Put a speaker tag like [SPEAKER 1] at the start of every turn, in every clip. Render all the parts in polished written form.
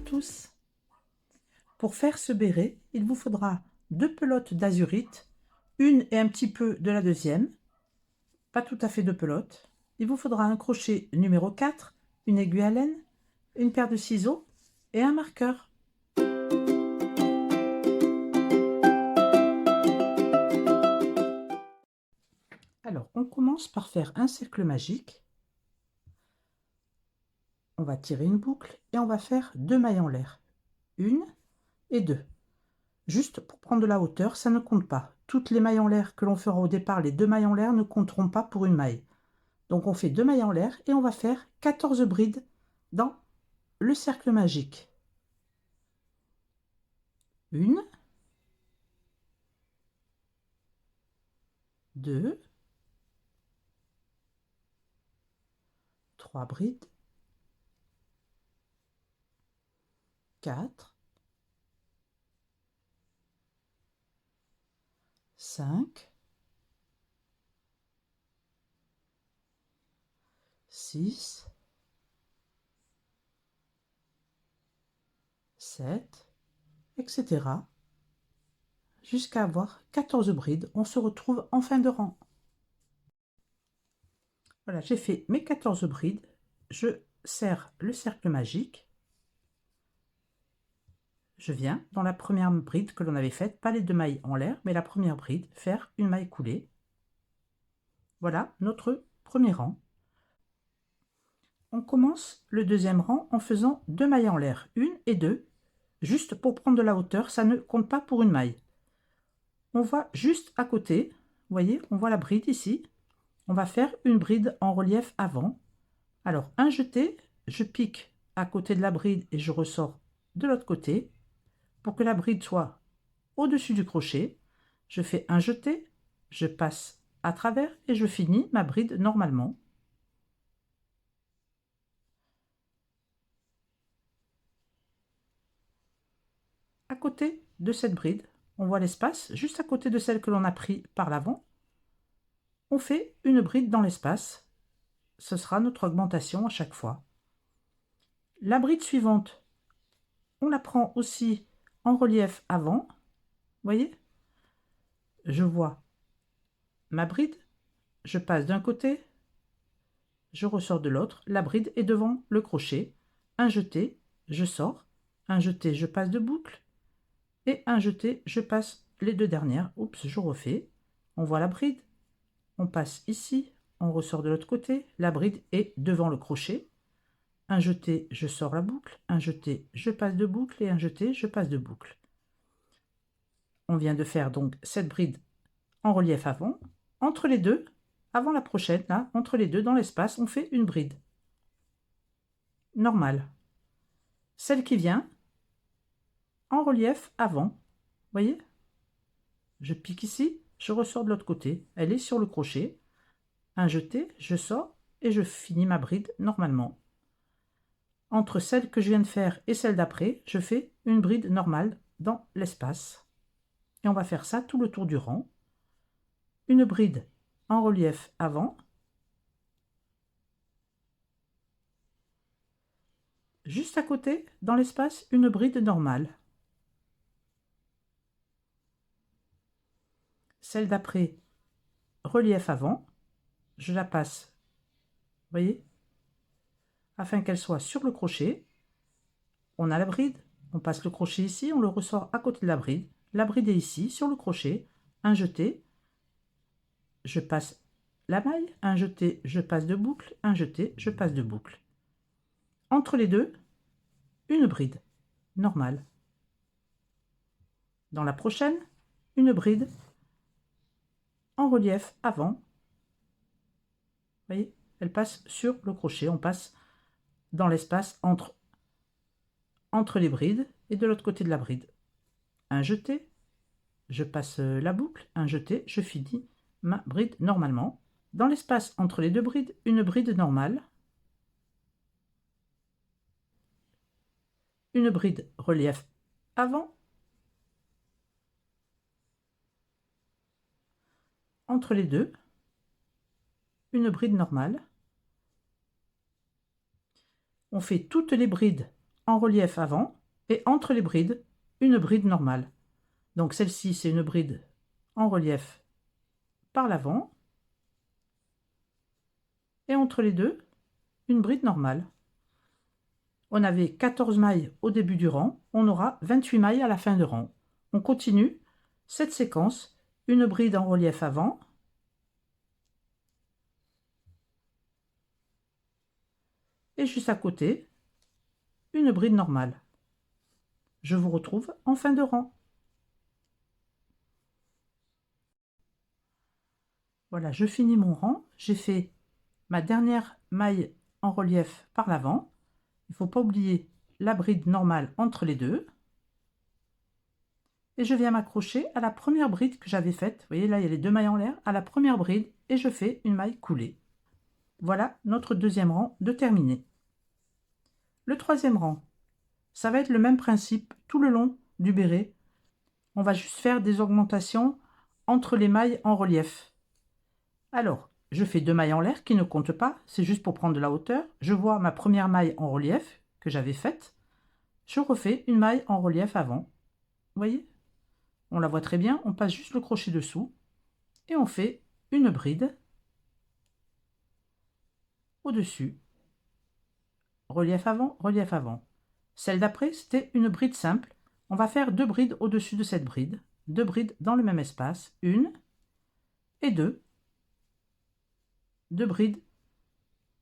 [SPEAKER 1] tous! Pour faire ce béret, il vous faudra 2 pelotes d'azurite, une et un petit peu de la deuxième, pas tout à fait 2 pelotes. Il vous faudra un crochet numéro 4, une aiguille à laine, une paire de ciseaux et un marqueur. Alors, on commence par faire un cercle magique. On va tirer une boucle et on va faire 2 mailles en l'air. 1 et 2. Juste pour prendre de la hauteur, ça ne compte pas. Toutes les mailles en l'air que l'on fera au départ, les 2 mailles en l'air ne compteront pas pour une maille. Donc on fait 2 mailles en l'air et on va faire 14 brides dans le cercle magique. 1, 2, 3 brides, 4, 5, 6, 7, etc. jusqu'à avoir 14 brides. On se retrouve en fin de rang. Voilà, j'ai fait mes 14 brides. Je serre le cercle magique. Je viens dans la première bride que l'on avait faite, pas les 2 mailles en l'air, mais la première bride, faire une maille coulée. Voilà notre premier rang. On commence le deuxième rang en faisant 2 mailles en l'air, 1 et 2, juste pour prendre de la hauteur, ça ne compte pas pour une maille. On va juste à côté, vous voyez, on voit la bride ici. On va faire une bride en relief avant. Alors, un jeté, je pique à côté de la bride et je ressors de l'autre côté. Pour que la bride soit au-dessus du crochet, je fais un jeté, je passe à travers et je finis ma bride normalement. À côté de cette bride, on voit l'espace, juste à côté de celle que l'on a pris par l'avant. On fait une bride dans l'espace. Ce sera notre augmentation à chaque fois. La bride suivante, on la prend aussi en relief avant. Vous voyez? Je vois ma bride, je passe d'un côté, je ressors de l'autre, la bride est devant le crochet. Un jeté, je sors. Un jeté, je passe de boucle. Et un jeté, je passe les 2 dernières. Oups, je refais. On voit la bride. On passe ici, on ressort de l'autre côté. La bride est devant le crochet. Un jeté, je sors la boucle. Un jeté, je passe de boucle. Et un jeté, je passe de boucle. On vient de faire donc cette bride en relief avant. Entre les deux, avant la prochaine, là, entre les deux, dans l'espace, on fait une bride normale. Celle qui vient en relief avant. Vous voyez? Je pique ici, je ressors de l'autre côté. Elle est sur le crochet. Un jeté, je sors et je finis ma bride normalement. Entre celle que je viens de faire et celle d'après, je fais une bride normale dans l'espace. Et on va faire ça tout le tour du rang. Une bride en relief avant. Juste à côté, dans l'espace, une bride normale. Celle d'après, relief avant. Je la passe, vous voyez, afin qu'elle soit sur le crochet. On a la bride, on passe le crochet ici, on le ressort à côté de la bride. La bride est ici, sur le crochet. Un jeté, je passe la maille. Un jeté, je passe de boucle. Un jeté, je passe de boucle. Entre les deux, une bride normale. Dans la prochaine, une bride en relief avant. Vous voyez, elle passe sur le crochet. On passe dans l'espace entre les brides et de l'autre côté de la bride. Un jeté, je passe la boucle, un jeté, je finis ma bride normalement. Dans l'espace entre les deux brides, une bride normale. Une bride relief avant. Entre les deux, une bride normale. On fait toutes les brides en relief avant. et entre les brides, une bride normale. Donc celle-ci, c'est une bride en relief par l'avant, et entre les deux, une bride normale. On avait 14 mailles au début du rang, on aura 28 mailles à la fin de rang. On continue cette séquence, une bride en relief avant, et juste à côté, une bride normale. Je vous retrouve en fin de rang. Voilà, je finis mon rang, j'ai fait ma dernière maille en relief par l'avant. Il ne faut pas oublier la bride normale entre les deux. Et je viens m'accrocher à la première bride que j'avais faite. Vous voyez, là, il y a les deux mailles en l'air, à la première bride, et je fais une maille coulée. Voilà notre deuxième rang de terminé. Le troisième rang, ça va être le même principe tout le long du béret. On va juste faire des augmentations entre les mailles en relief. Alors, je fais 2 mailles en l'air qui ne comptent pas, c'est juste pour prendre de la hauteur. Je vois ma première maille en relief que j'avais faite. Je refais une maille en relief avant. Vous voyez? On la voit très bien, on passe juste le crochet dessous et on fait une bride au-dessus. Relief avant, relief avant. Celle d'après, c'était une bride simple. On va faire 2 brides au-dessus de cette bride. 2 brides dans le même espace. Une et deux. 2 brides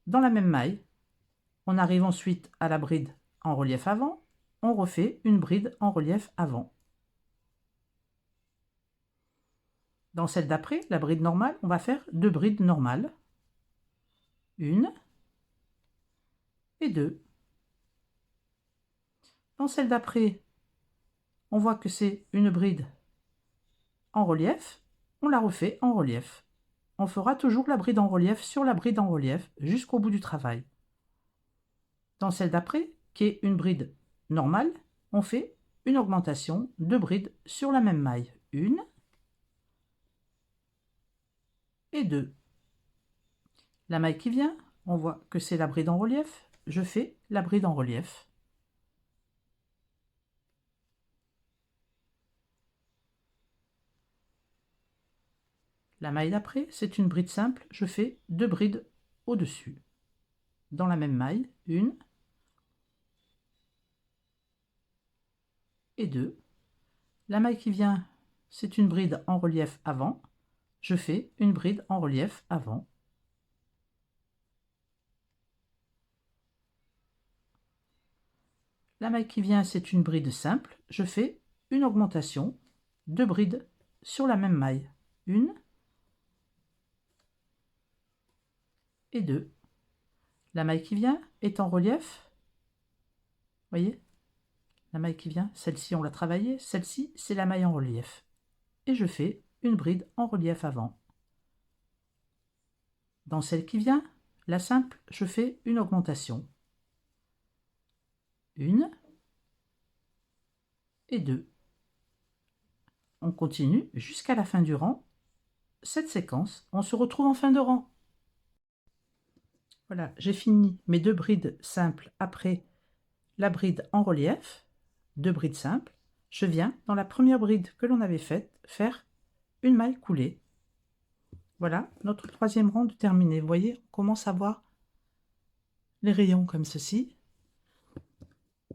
[SPEAKER 1] dans la même maille. On arrive ensuite à la bride en relief avant. On refait une bride en relief avant. Dans celle d'après, la bride normale, on va faire 2 brides normales. Une et deux. Dans celle d'après, on voit que c'est une bride en relief. On la refait en relief. On fera toujours la bride en relief sur la bride en relief jusqu'au bout du travail. Dans celle d'après, qui est une bride normale, on fait une augmentation de brides sur la même maille. Une et deux. La maille qui vient, on voit que c'est la bride en relief. Je fais la bride en relief. La maille d'après, c'est une bride simple. Je fais 2 brides au-dessus. Dans la même maille, une et deux. La maille qui vient, c'est une bride en relief avant. Je fais une bride en relief avant. La maille qui vient, c'est une bride simple. Je fais une augmentation, 2 brides sur la même maille. Une et deux. La maille qui vient est en relief. Vous voyez? La maille qui vient, celle-ci, on l'a travaillée. Celle-ci, c'est la maille en relief. Et je fais une bride en relief avant. Dans celle qui vient, la simple, je fais une augmentation. Une et deux. On continue jusqu'à la fin du rang. Cette séquence, on se retrouve en fin de rang. Voilà, j'ai fini mes 2 brides simples après la bride en relief. 2 brides simples. Je viens, dans la première bride que l'on avait faite, faire une maille coulée. Voilà, notre troisième rang de terminé. Vous voyez, on commence à voir les rayons comme ceci.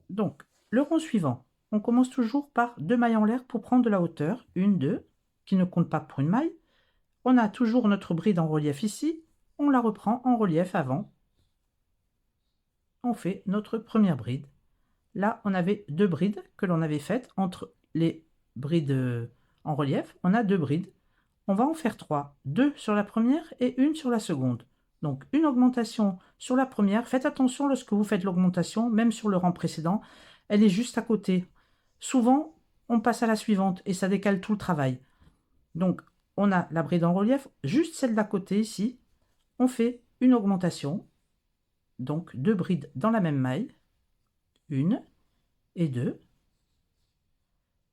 [SPEAKER 1] Donc, le rang suivant, on commence toujours par 2 mailles en l'air pour prendre de la hauteur. Une, deux, qui ne compte pas pour une maille. On a toujours notre bride en relief ici. On la reprend en relief avant. On fait notre première bride. Là, on avait 2 brides que l'on avait faites entre les brides en relief. On a 2 brides. On va en faire 3. 2 sur la première et une sur la seconde. Donc, une augmentation sur la première. Faites attention lorsque vous faites l'augmentation, même sur le rang précédent, elle est juste à côté. Souvent, on passe à la suivante et ça décale tout le travail. Donc, on a la bride en relief, juste celle d'à côté ici. On fait une augmentation. Donc, 2 brides dans la même maille. Une et deux.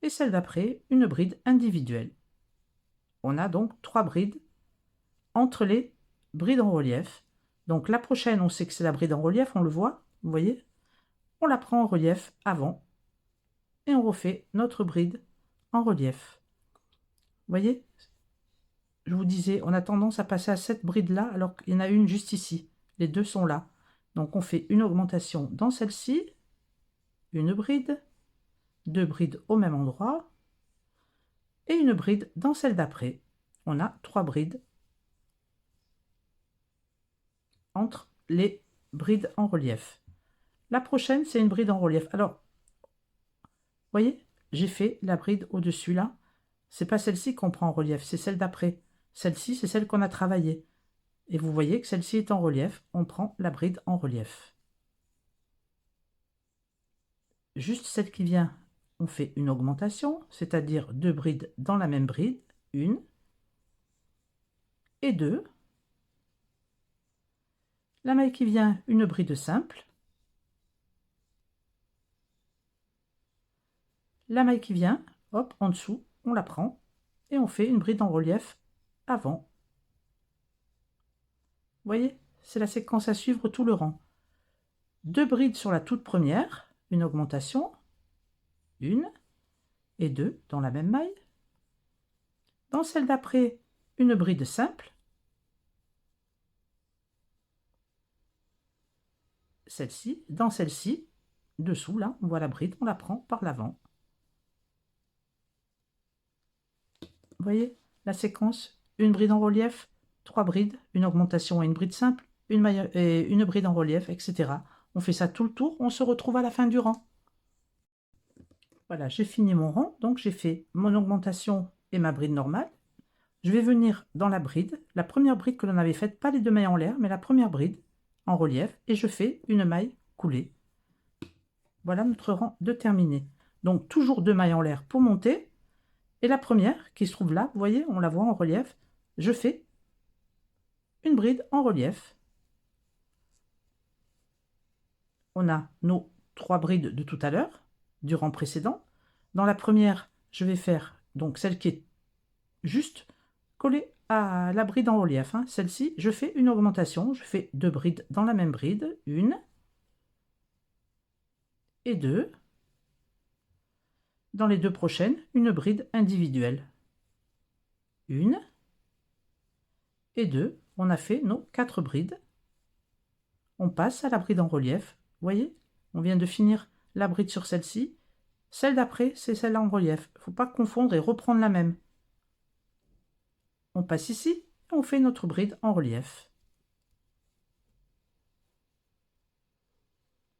[SPEAKER 1] Et celle d'après, une bride individuelle. On a donc 3 brides entre les brides en relief. Donc la prochaine, on sait que c'est la bride en relief, on le voit, vous voyez. On la prend en relief avant. et on refait notre bride en relief. Vous voyez, je vous disais, on a tendance à passer à cette bride-là alors qu'il y en a une juste ici. Les deux sont là. Donc on fait une augmentation dans celle-ci, une bride, deux brides au même endroit et une bride dans celle d'après. On a 3 brides entre les brides en relief. La prochaine, c'est une bride en relief. Alors, vous voyez, j'ai fait la bride au-dessus là. C'est pas celle-ci qu'on prend en relief, c'est celle d'après. Celle-ci, c'est celle qu'on a travaillée. Et vous voyez que celle-ci est en relief. On prend la bride en relief. Juste celle qui vient, on fait une augmentation, c'est-à-dire 2 brides dans la même bride, 1 et 2. La maille qui vient, une bride simple. La maille qui vient, hop, en dessous, on la prend et on fait une bride en relief avant. Vous voyez, c'est la séquence à suivre tout le rang. 2 brides sur la toute première, une augmentation, 1 et 2 dans la même maille. Dans celle d'après, une bride simple. Celle-ci, dans celle-ci, dessous, là, on voit la bride, on la prend par l'avant. Vous voyez la séquence, une bride en relief, 3 brides, une augmentation et une bride simple, une bride en relief, etc. On fait ça tout le tour, on se retrouve à la fin du rang. Voilà, j'ai fini mon rang, donc j'ai fait mon augmentation et ma bride normale. Je vais venir dans la bride, la première bride que l'on avait faite, pas les 2 mailles en l'air, mais la première bride en relief, et je fais une maille coulée. Voilà notre rang de terminé. Donc toujours 2 mailles en l'air pour monter, et la première qui se trouve là, vous voyez, on la voit en relief, je fais une bride en relief. On a nos 3 brides de tout à l'heure, du rang précédent. Dans la première, je vais faire donc celle qui est juste collée à la bride en relief. Hein. Celle-ci, je fais une augmentation, je fais 2 brides dans la même bride, 1 et 2. Dans les 2 prochaines, une bride individuelle. 1 et 2. On a fait nos 4 brides. On passe à la bride en relief. Vous voyez, on vient de finir la bride sur celle-ci. Celle d'après, c'est celle en relief. Il ne faut pas confondre et reprendre la même. On passe ici et on fait notre bride en relief.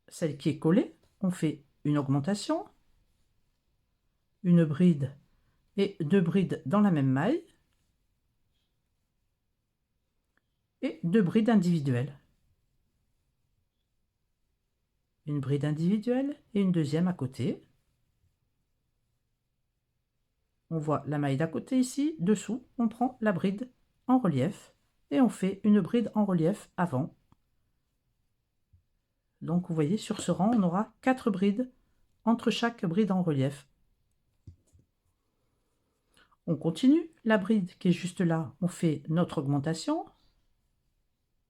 [SPEAKER 1] Celle qui est collée, on fait une augmentation, une bride et 2 brides dans la même maille et 2 brides individuelles. Une bride individuelle et une deuxième à côté. On voit la maille d'à côté ici, dessous, on prend la bride en relief et on fait une bride en relief avant. Donc vous voyez, sur ce rang, on aura 4 brides entre chaque bride en relief. On continue, la bride qui est juste là, on fait notre augmentation,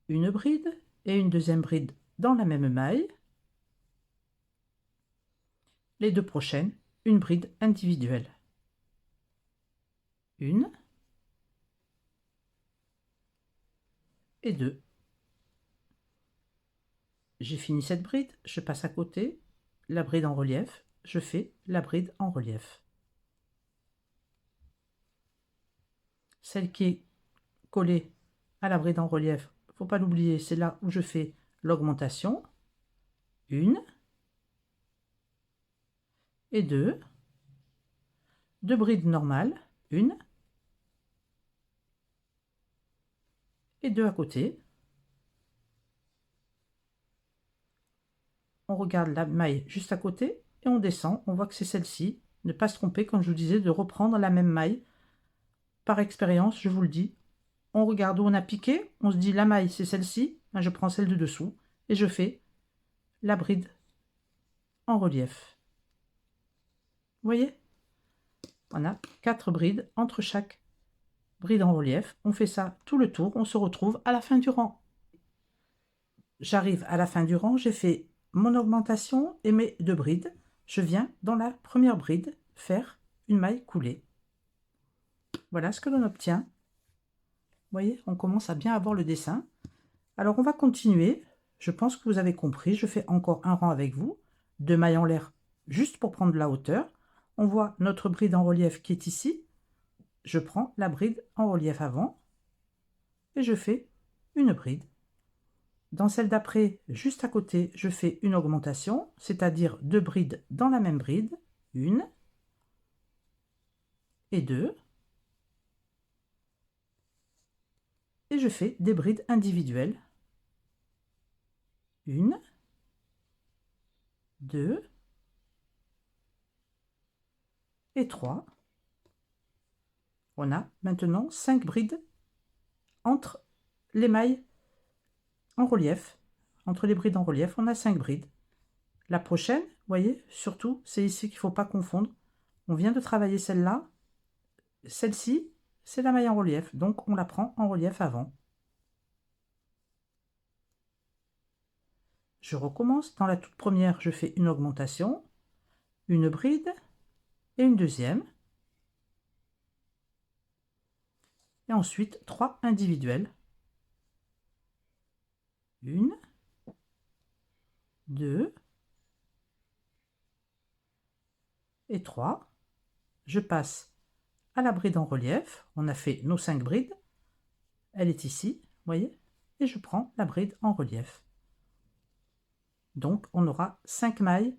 [SPEAKER 1] une bride et une deuxième bride dans la même maille. Les 2 prochaines, une bride individuelle. 1 et 2. J'ai fini cette bride, je passe à côté, la bride en relief, je fais la bride en relief. Celle qui est collée à la bride en relief, il ne faut pas l'oublier, c'est là où je fais l'augmentation. 1 et 2. 2 brides normales, 1 et 2 à côté. On regarde la maille juste à côté et on descend. On voit que c'est celle-ci. Ne pas se tromper, comme je vous disais, de reprendre la même maille. Par expérience, je vous le dis. On regarde où on a piqué. On se dit la maille, c'est celle-ci. Je prends celle de dessous et je fais la bride en relief. Vous voyez? On a 4 brides entre chaque bride en relief. On fait ça tout le tour. On se retrouve à la fin du rang. J'arrive à la fin du rang. J'ai fait mon augmentation et mes 2 brides. je viens dans la première bride faire une maille coulée. Voilà ce que l'on obtient. Vous voyez, on commence à bien avoir le dessin. Alors on va continuer. Je pense que vous avez compris. Je fais encore un rang avec vous, 2 mailles en l'air juste pour prendre la hauteur. On voit notre bride en relief qui est ici. Je prends la bride en relief avant et je fais une bride. Dans celle d'après, juste à côté, je fais une augmentation, c'est-à-dire 2 brides dans la même bride, 1 et 2. Et je fais des brides individuelles. 1, 2 et 3. On a maintenant 5 brides entre les mailles en relief. Entre les brides en relief, on a 5 brides. La prochaine, vous voyez, surtout, c'est ici qu'il ne faut pas confondre. On vient de travailler celle-là. Celle-ci, c'est la maille en relief, donc on la prend en relief avant. Je recommence. Dans la toute première, je fais une augmentation, une bride et une deuxième. Et ensuite, 3 individuelles. 1, 2 et 3. Je passe à la bride en relief. On a fait nos 5 brides. Elle est ici, vous voyez, et je prends la bride en relief. Donc, on aura 5 mailles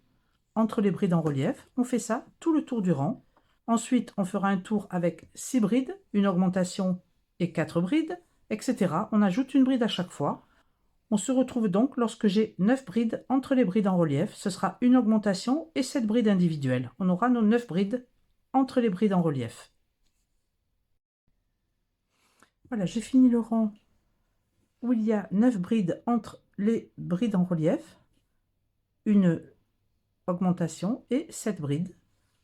[SPEAKER 1] entre les brides en relief. On fait ça tout le tour du rang. Ensuite, on fera un tour avec 6 brides, une augmentation et 4 brides, etc. On ajoute une bride à chaque fois. On se retrouve donc lorsque j'ai 9 brides entre les brides en relief. Ce sera une augmentation et 7 brides individuelles. On aura nos 9 brides entre les brides en relief. Voilà, j'ai fini le rang où il y a 9 brides entre les brides en relief, une augmentation et 7 brides.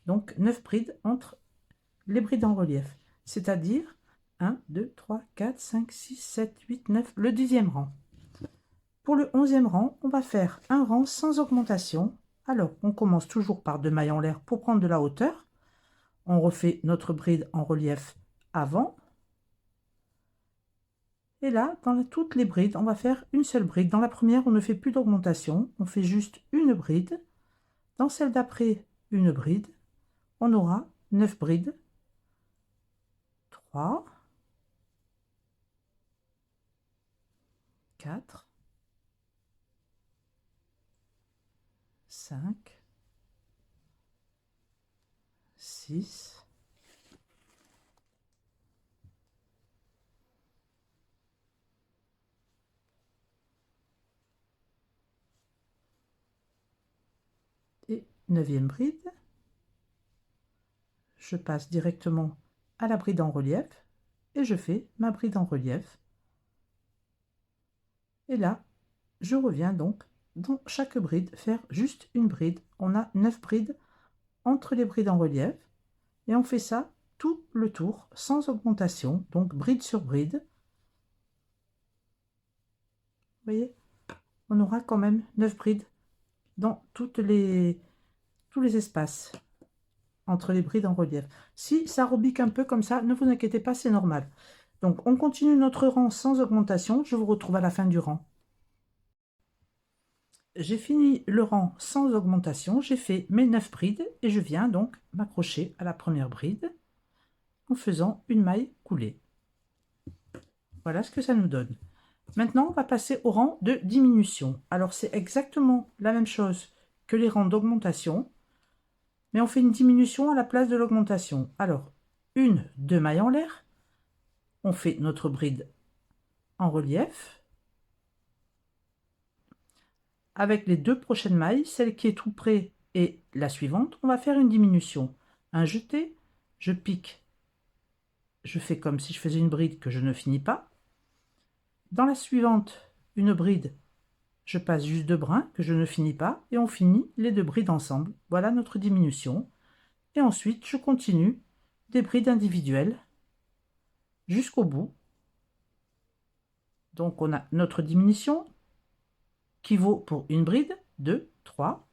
[SPEAKER 1] Donc 9 brides entre les brides en relief, c'est-à-dire 1, 2, 3, 4, 5, 6, 7, 8, 9, le 10e rang. Pour le 11e rang, on va faire un rang sans augmentation. Alors, on commence toujours par 2 mailles en l'air pour prendre de la hauteur. On refait notre bride en relief avant. Et là, dans toutes les brides, on va faire une seule bride. Dans la première, on ne fait plus d'augmentation, on fait juste une bride. Dans celle d'après, une bride. On aura 9 brides. 3, 4, 5, 6, 9e bride. Je passe directement à la bride en relief et je fais ma bride en relief. Et là, je reviens donc dans chaque bride faire juste une bride. On a 9 brides entre les brides en relief et on fait ça tout le tour sans augmentation, donc bride sur bride. Vous voyez, on aura quand même 9 brides dans tous les espaces entre les brides en relief. Si ça rebique un peu comme ça, ne vous inquiétez pas, c'est normal. Donc on continue notre rang sans augmentation. Je vous retrouve à la fin du rang. J'ai fini le rang sans augmentation, j'ai fait mes 9 brides et je viens donc m'accrocher à la première bride en faisant une maille coulée. Voilà ce que ça nous donne. Maintenant, on va passer au rang de diminution. Alors, c'est exactement la même chose que les rangs d'augmentation, mais on fait une diminution à la place de l'augmentation. Alors, 2 mailles en l'air, on fait notre bride en relief. Avec les 2 prochaines mailles, celle qui est tout près et la suivante, on va faire une diminution. Un jeté, je pique, je fais comme si je faisais une bride que je ne finis pas. Dans la suivante, une bride, je passe juste 2 brins que je ne finis pas et on finit les 2 brides ensemble. Voilà notre diminution. Et ensuite, je continue des brides individuelles jusqu'au bout. Donc, on a notre diminution qui vaut pour une bride 2, 3.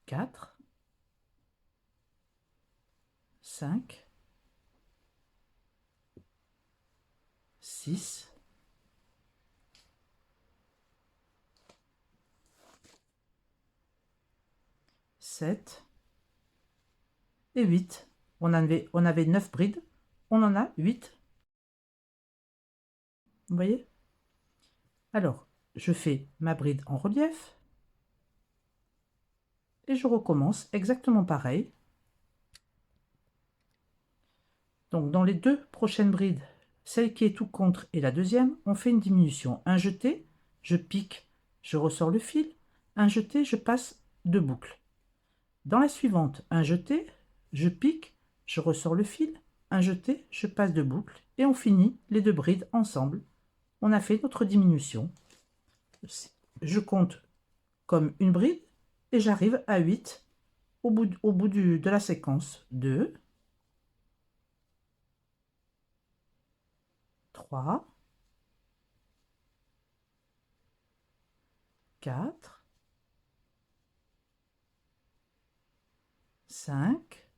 [SPEAKER 1] 4, 5, 6, 7 et 8. On avait 9 brides, on en a 8. Vous voyez? Alors, je fais ma bride en relief et je recommence exactement pareil. Donc, dans les deux prochaines brides, celle qui est tout contre et la deuxième, on fait une diminution. Un jeté, je pique, je ressors le fil. Un jeté, je passe deux boucles. Dans la suivante, un jeté, je pique, je ressors le fil. Un jeté, je passe deux boucles et on finit les deux brides ensemble. On a fait notre diminution. Je compte comme une bride et j'arrive à 8 au bout de la séquence. 2, 3, 4, 5,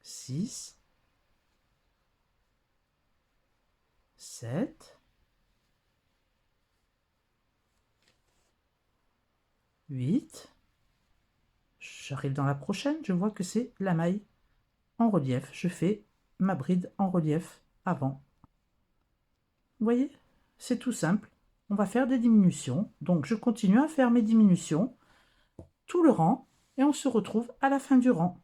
[SPEAKER 1] 6, 7, 8. J'arrive dans la prochaine, je vois que c'est la maille en relief. Je fais ma bride en relief avant. Vous voyez, c'est tout simple. On va faire des diminutions. Donc, je continue à faire mes diminutions, tout le rang, et on se retrouve à la fin du rang.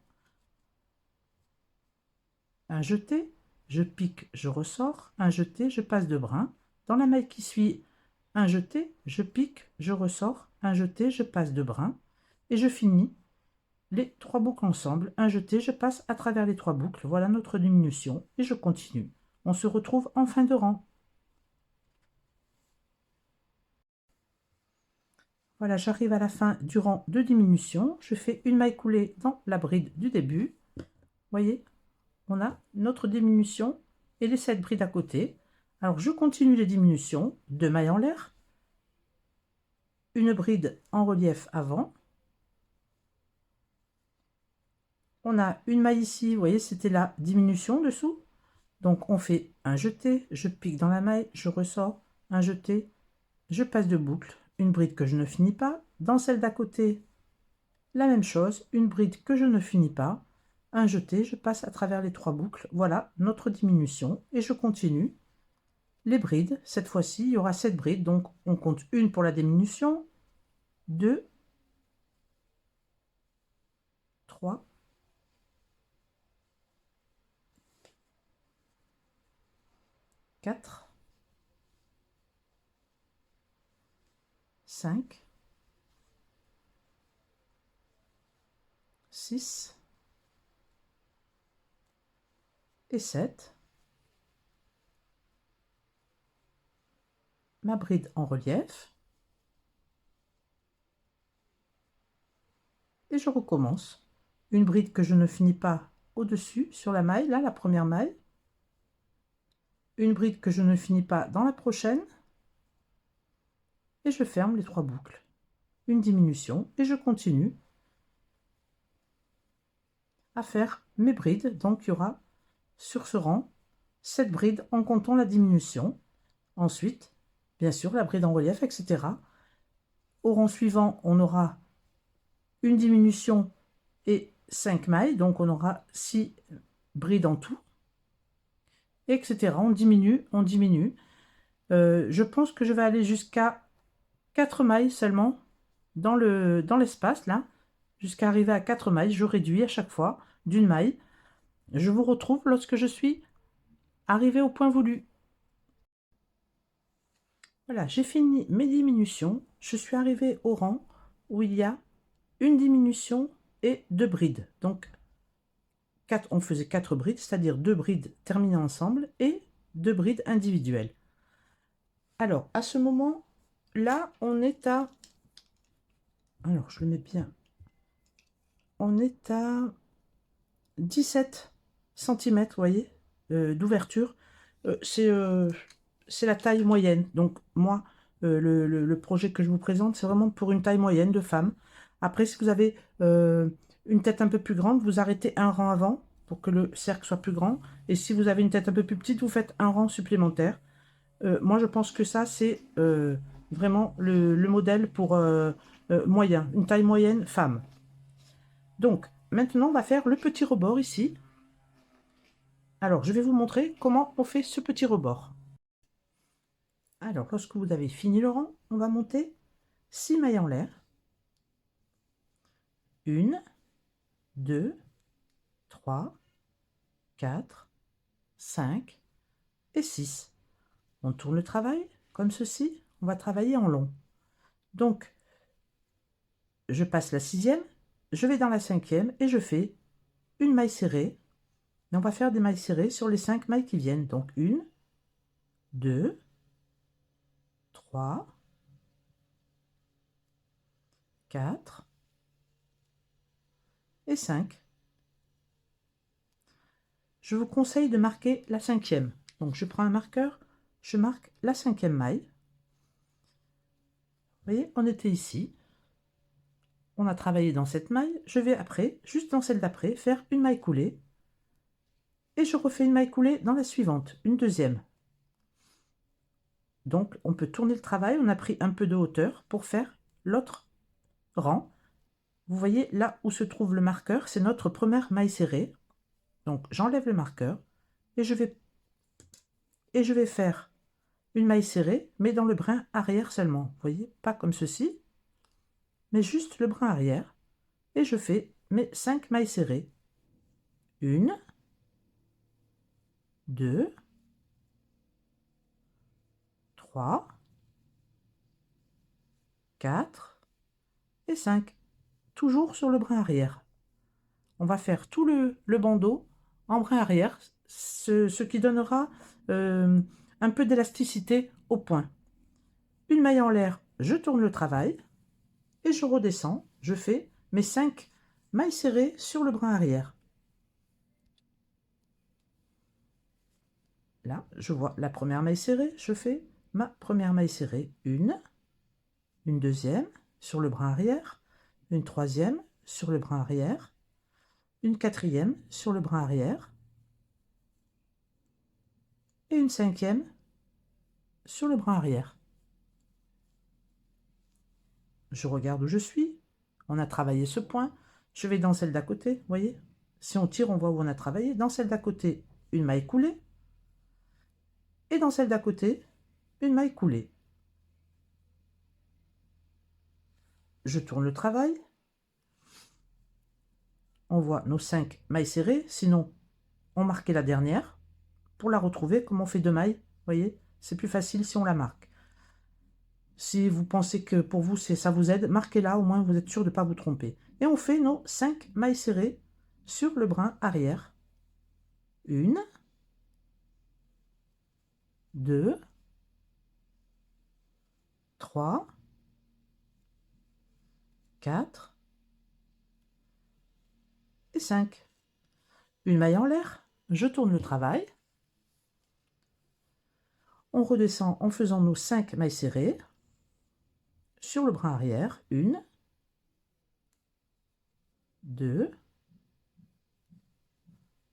[SPEAKER 1] Un jeté, je pique, je ressors. Un jeté, je passe de brin. Dans la maille qui suit, un jeté, je pique, je ressors. Un jeté, je passe de brin. Et je finis les trois boucles ensemble. Un jeté, je passe à travers les trois boucles. Voilà notre diminution. Et je continue. On se retrouve en fin de rang. Voilà, j'arrive à la fin du rang de diminution. Je fais une maille coulée dans la bride du début. Vous voyez, on a notre diminution et les 7 brides à côté. Alors, je continue les diminutions. 2 mailles en l'air. Une bride en relief avant. On a une maille ici, vous voyez, c'était la diminution dessous. Donc, on fait un jeté, je pique dans la maille, je ressors, un jeté, je passe de boucle, une bride que je ne finis pas. Dans celle d'à côté, la même chose, une bride que je ne finis pas, un jeté, je passe à travers les trois boucles. Voilà notre diminution et je continue les brides. Cette fois-ci, il y aura 7 brides, donc on compte une pour la diminution, 2, 3, 4, 5, 6 et 7. Ma bride en relief. Et je recommence. Une bride que je ne finis pas au-dessus, sur la maille, là, la première maille. Une bride que je ne finis pas dans la prochaine. Et je ferme les trois boucles. Une diminution et je continue à faire mes brides. Donc, il y aura sur ce rang 7 brides en comptant la diminution. Ensuite, bien sûr, la bride en relief, etc. Au rang suivant, on aura une diminution et 5 mailles. Donc, on aura 6 brides en tout, etc. On diminue, on diminue. Je pense que je vais aller jusqu'à 4 mailles seulement dans l'espace, là. Jusqu'à arriver à 4 mailles. Je réduis à chaque fois d'une maille. Je vous retrouve lorsque je suis arrivé au point voulu. Voilà, j'ai fini mes diminutions. Je suis arrivé au rang où il y a une diminution et 2 brides. Donc, on faisait 4 brides, c'est-à-dire 2 brides terminées ensemble et 2 brides individuelles. Alors, à ce moment-là, on est à... Alors, je le mets bien. On est à 17 cm, vous voyez, d'ouverture. C'est la taille moyenne. Donc, moi, le projet que je vous présente, c'est vraiment pour une taille moyenne de femme. Après, si vous avez une tête un peu plus grande, vous arrêtez un rang avant pour que le cercle soit plus grand. Et si vous avez une tête un peu plus petite, vous faites un rang supplémentaire. Moi, je pense que ça, c'est vraiment le modèle pour moyen, une taille moyenne femme. Donc, maintenant, on va faire le petit rebord ici. Alors, je vais vous montrer comment on fait ce petit rebord. Alors, lorsque vous avez fini le rang, on va monter 6 mailles en l'air. 1, 2, 3, 4, 5 et 6. On tourne le travail comme ceci. On va travailler en long. Donc, je passe la 6e, je vais dans la 5e et je fais une maille serrée. Et on va faire des mailles serrées sur les 5 mailles qui viennent. Donc 1, 2, 3, 4 et 5. Je vous conseille de marquer la 5e. Donc je prends un marqueur, je marque la 5e maille. Vous voyez, on était ici. On a travaillé dans cette maille. Je vais après, juste dans celle d'après, faire une maille coulée. Et je refais une maille coulée dans la suivante, une deuxième. Donc on peut tourner le travail, on a pris un peu de hauteur pour faire l'autre rang. Vous voyez là où se trouve le marqueur, c'est notre première maille serrée. Donc j'enlève le marqueur et je vais faire une maille serrée, mais dans le brin arrière seulement. Vous voyez, pas comme ceci, mais juste le brin arrière. Et je fais mes 5 mailles serrées. 1, 2, 3, 4 et 5. Toujours sur le brin arrière. On va faire tout le bandeau en brin arrière, ce qui donnera un peu d'élasticité au point. Une maille en l'air, je tourne le travail et je redescends. Je fais mes 5 mailles serrées sur le brin arrière. Là, je vois la première maille serrée, je fais ma première maille serrée. Une deuxième sur le brin arrière, une troisième sur le brin arrière, une quatrième sur le brin arrière et une cinquième sur le brin arrière. Je regarde où je suis. On a travaillé ce point. Je vais dans celle d'à côté, vous voyez. Si on tire, on voit où on a travaillé. Dans celle d'à côté, une maille coulée. Et dans celle d'à côté, une maille coulée. Je tourne le travail. On voit nos 5 mailles serrées. Sinon, on marquait la dernière. Pour la retrouver, comme on fait 2 mailles, vous voyez, c'est plus facile si on la marque. Si vous pensez que pour vous, ça vous aide, marquez-la, au moins vous êtes sûr de ne pas vous tromper. Et on fait nos 5 mailles serrées sur le brin arrière. 1, 2, 3, 4 et 5. Une maille en l'air, je tourne le travail. On redescend en faisant nos 5 mailles serrées sur le brin arrière. 1, 2,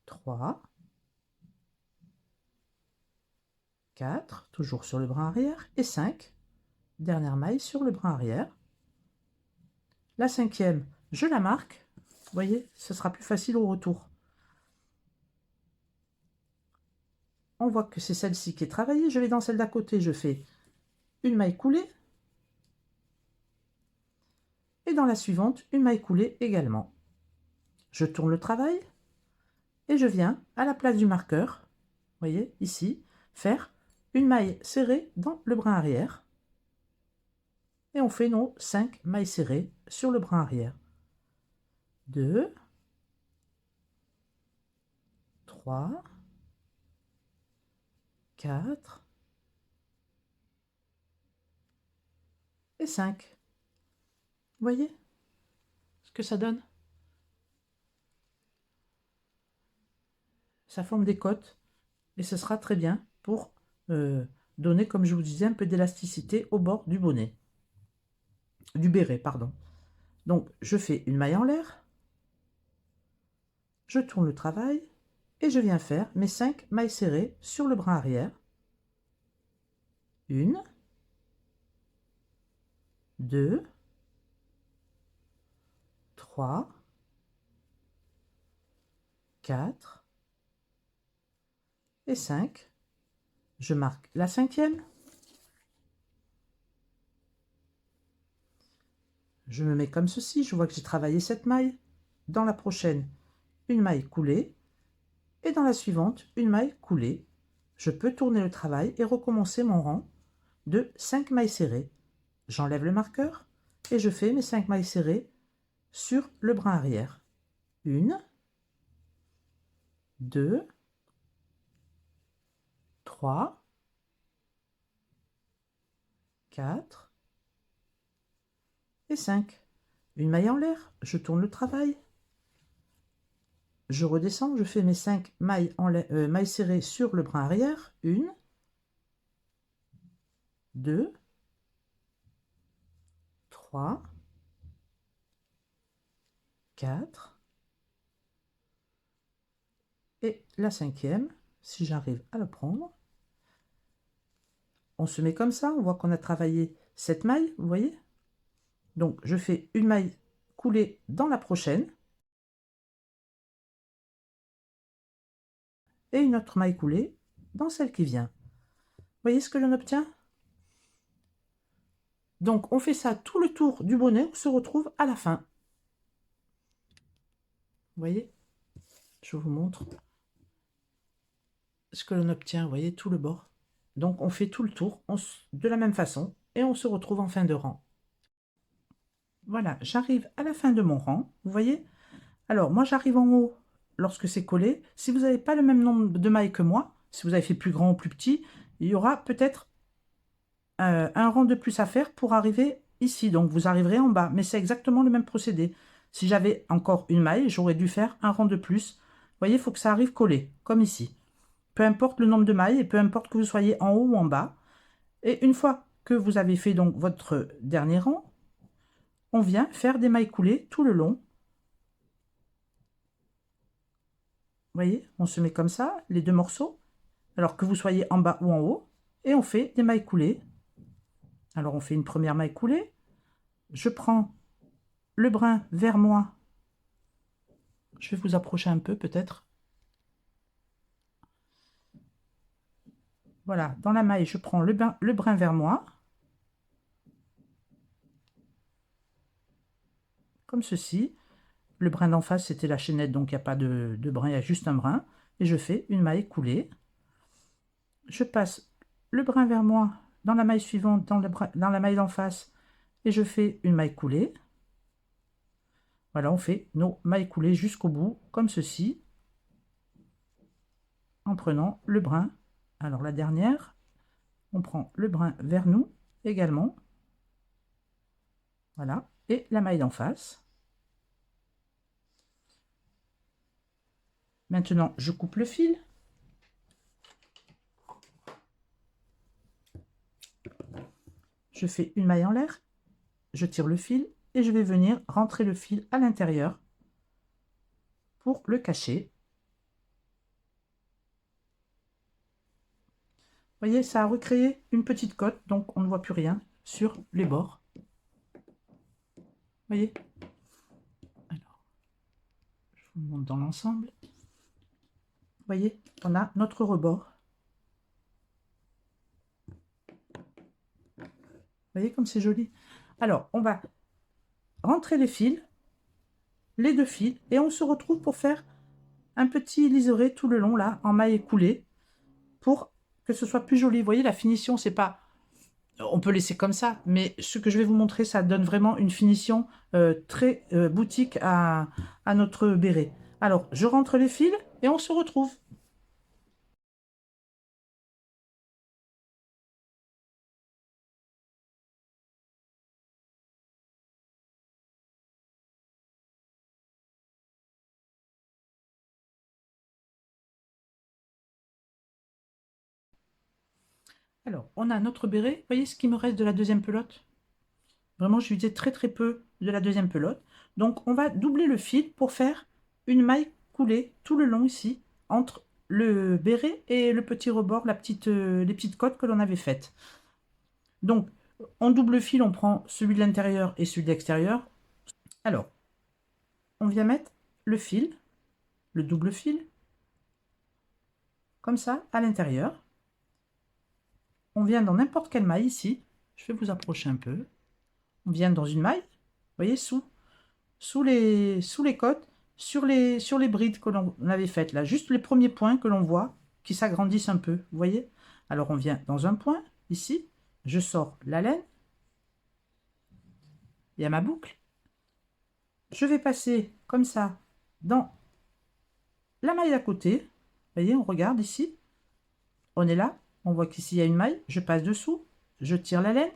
[SPEAKER 1] 3, 4, toujours sur le brin arrière, et 5. Dernière maille sur le brin arrière. La 5e, je la marque. Vous voyez, ce sera plus facile au retour. On voit que c'est celle-ci qui est travaillée. Je vais dans celle d'à côté, je fais une maille coulée. Et dans la suivante, une maille coulée également. Je tourne le travail et je viens à la place du marqueur, vous voyez, ici, faire une maille serrée dans le brin arrière. Et on fait nos 5 mailles serrées sur le brin arrière. 2, 3, 4 et 5. Vous voyez ce que ça donne? Ça forme des côtes et ce sera très bien pour donner, comme je vous disais, un peu d'élasticité au bord du bonnet, du béret, pardon. Donc, je fais une maille en l'air, je tourne le travail et je viens faire mes 5 mailles serrées sur le brin arrière. 1, 2, 3, 4 et 5. Je marque la 5e. Je me mets comme ceci, je vois que j'ai travaillé cette maille. Dans la prochaine, une maille coulée. Et dans la suivante, une maille coulée. Je peux tourner le travail et recommencer mon rang de 5 mailles serrées. J'enlève le marqueur et je fais mes 5 mailles serrées sur le brin arrière. 1, 2, 3, 4 et 5. Une maille en l'air, je tourne le travail. Je redescends, je fais mes 5 mailles, mailles serrées sur le brin arrière. 1, 2, 3, 4 et la 5e, si j'arrive à la prendre. On se met comme ça, on voit qu'on a travaillé cette maille, vous voyez. Donc je fais une maille coulée dans la prochaine et une autre maille coulée dans celle qui vient. Vous voyez ce que l'on obtient? Donc on fait ça tout le tour du bonnet, on se retrouve à la fin. Vous voyez? Je vous montre ce que l'on obtient, vous voyez, tout le bord. Donc on fait tout le tour de la même façon et on se retrouve en fin de rang. Voilà, j'arrive à la fin de mon rang, vous voyez. Alors moi j'arrive en haut lorsque c'est collé. Si vous n'avez pas le même nombre de mailles que moi, si vous avez fait plus grand ou plus petit, il y aura peut-être un rang de plus à faire pour arriver ici. Donc vous arriverez en bas, mais c'est exactement le même procédé. Si j'avais encore une maille, j'aurais dû faire un rang de plus. Vous voyez, il faut que ça arrive collé, comme ici. Peu importe le nombre de mailles et peu importe que vous soyez en haut ou en bas. Et une fois que vous avez fait donc votre dernier rang, on vient faire des mailles coulées tout le long. Vous voyez, on se met comme ça, les deux morceaux, alors que vous soyez en bas ou en haut, et on fait des mailles coulées. Alors on fait une première maille coulée, je prends le brin vers moi, je vais vous approcher un peu peut-être. Voilà, dans la maille, je prends le brin vers moi, comme ceci. Le brin d'en face, c'était la chaînette, donc il n'y a pas de brin, il y a juste un brin. Et je fais une maille coulée. Je passe le brin vers moi dans la maille suivante, dans la maille d'en face, et je fais une maille coulée. Voilà, on fait nos mailles coulées jusqu'au bout, comme ceci, en prenant le brin. Alors la dernière, on prend le brin vers nous également. Voilà, et la maille d'en face. Maintenant, je coupe le fil. Je fais une maille en l'air, je tire le fil et je vais venir rentrer le fil à l'intérieur pour le cacher. Vous voyez, ça a recréé une petite cotte, donc on ne voit plus rien sur les bords. Vous voyez? Alors, je vous montre dans l'ensemble. Vous voyez, on a notre rebord. Vous voyez comme c'est joli? Alors, on va rentrer les fils, les deux fils, et on se retrouve pour faire un petit liseré tout le long, là, en maille écoulée, pour que ce soit plus joli. Vous voyez, la finition, c'est pas... On peut laisser comme ça, mais ce que je vais vous montrer, ça donne vraiment une finition très boutique à notre béret. Alors, je rentre les fils et on se retrouve. Alors, on a notre béret. Vous voyez ce qui me reste de la deuxième pelote? Vraiment, je utilisais très très peu de la deuxième pelote. Donc, on va doubler le fil pour faire une maille coulée tout le long ici, entre le béret et le petit rebord, les petites côtes que l'on avait faites. Donc, en double fil, on prend celui de l'intérieur et celui de l'extérieur. Alors, on vient mettre le fil, le double fil, comme ça, à l'intérieur. On vient dans n'importe quelle maille ici. Je vais vous approcher un peu. On vient dans une maille, vous voyez, sous les côtes, sur les brides que l'on avait faites là, juste les premiers points que l'on voit qui s'agrandissent un peu, vous voyez. Alors on vient dans un point, ici, je sors la laine, il y a ma boucle, je vais passer comme ça dans la maille à côté, vous voyez, on regarde ici, on est là, on voit qu'ici il y a une maille, je passe dessous, je tire la laine,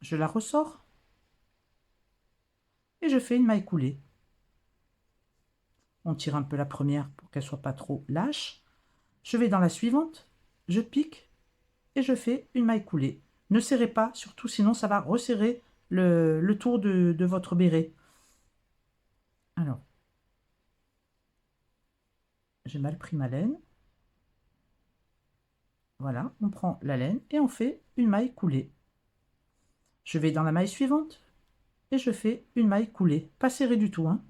[SPEAKER 1] je la ressors, et je fais une maille coulée. On tire un peu la première pour qu'elle soit pas trop lâche. Je vais dans la suivante, je pique et je fais une maille coulée. Ne serrez pas, surtout sinon ça va resserrer le tour de votre béret. Alors, j'ai mal pris ma laine. Voilà, on prend la laine et on fait une maille coulée. Je vais dans la maille suivante et je fais une maille coulée. Pas serrée du tout, hein.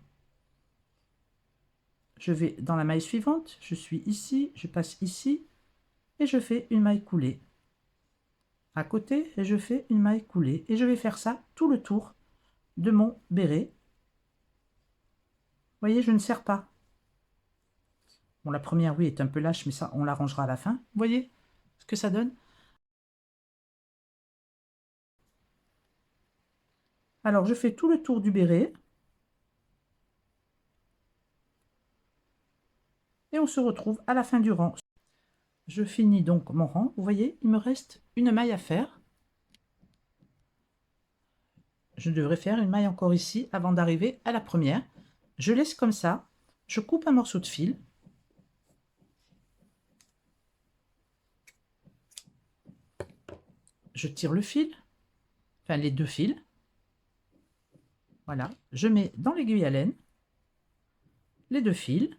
[SPEAKER 1] Je vais dans la maille suivante, je suis ici, je passe ici et je fais une maille coulée. À côté et je fais une maille coulée. Et je vais faire ça tout le tour de mon béret. Vous voyez, je ne serre pas. Bon, la première, oui, est un peu lâche, mais ça, on l'arrangera à la fin. Vous voyez ce que ça donne? Alors, je fais tout le tour du béret. Et on se retrouve à la fin du rang. Je finis donc mon rang. Vous voyez, il me reste une maille à faire. Je devrais faire une maille encore ici avant d'arriver à la première. Je laisse comme ça. Je coupe un morceau de fil. Je tire le fil, enfin les deux fils. Voilà, je mets dans l'aiguille à laine les deux fils.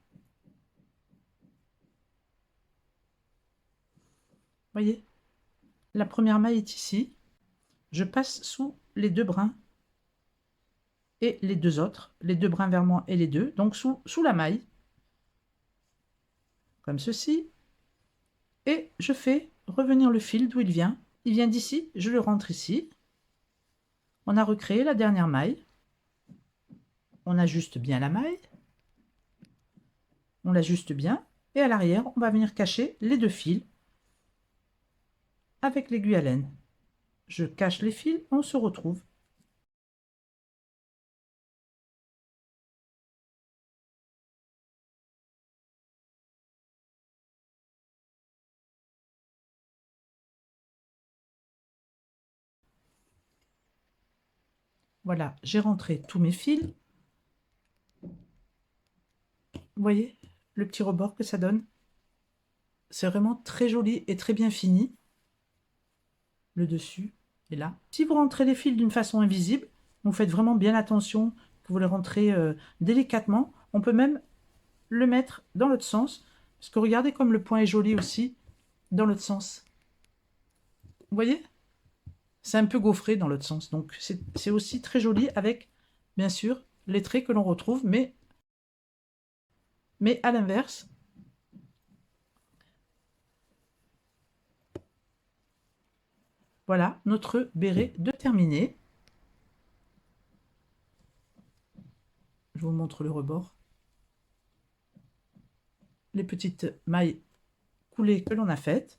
[SPEAKER 1] Voyez, la première maille est ici. Je passe sous les deux brins et les deux autres, les deux brins vers moi et les deux, donc sous la maille, comme ceci. Et je fais revenir le fil d'où il vient. Il vient d'ici, je le rentre ici. On a recréé la dernière maille. On ajuste bien la maille. On l'ajuste bien. Et à l'arrière, on va venir cacher les deux fils avec l'aiguille à laine. Je cache les fils, on se retrouve. Voilà, j'ai rentré tous mes fils. Vous voyez le petit rebord que ça donne? C'est vraiment très joli et très bien fini. Le dessus est là. Si vous rentrez les fils d'une façon invisible, vous faites vraiment bien attention que vous les rentrez délicatement. On peut même le mettre dans l'autre sens, parce que regardez comme le point est joli aussi dans l'autre sens. Vous voyez? C'est un peu gaufré dans l'autre sens, donc c'est aussi très joli avec, bien sûr, les traits que l'on retrouve, mais à l'inverse. Voilà notre béret de terminé. Je vous montre le rebord. Les petites mailles coulées que l'on a faites.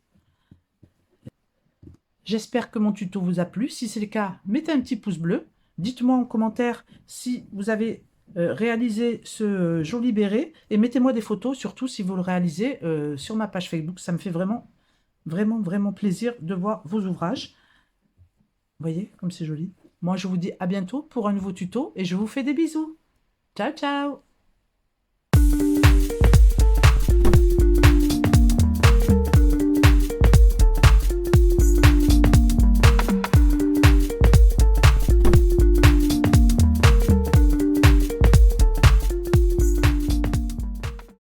[SPEAKER 1] J'espère que mon tuto vous a plu. Si c'est le cas, mettez un petit pouce bleu. Dites-moi en commentaire si vous avez réalisé ce joli béret et mettez-moi des photos, surtout si vous le réalisez sur ma page Facebook. Ça me fait vraiment, vraiment, vraiment plaisir de voir vos ouvrages. Vous voyez comme c'est joli. Moi, je vous dis à bientôt pour un nouveau tuto et je vous fais des bisous. Ciao, ciao!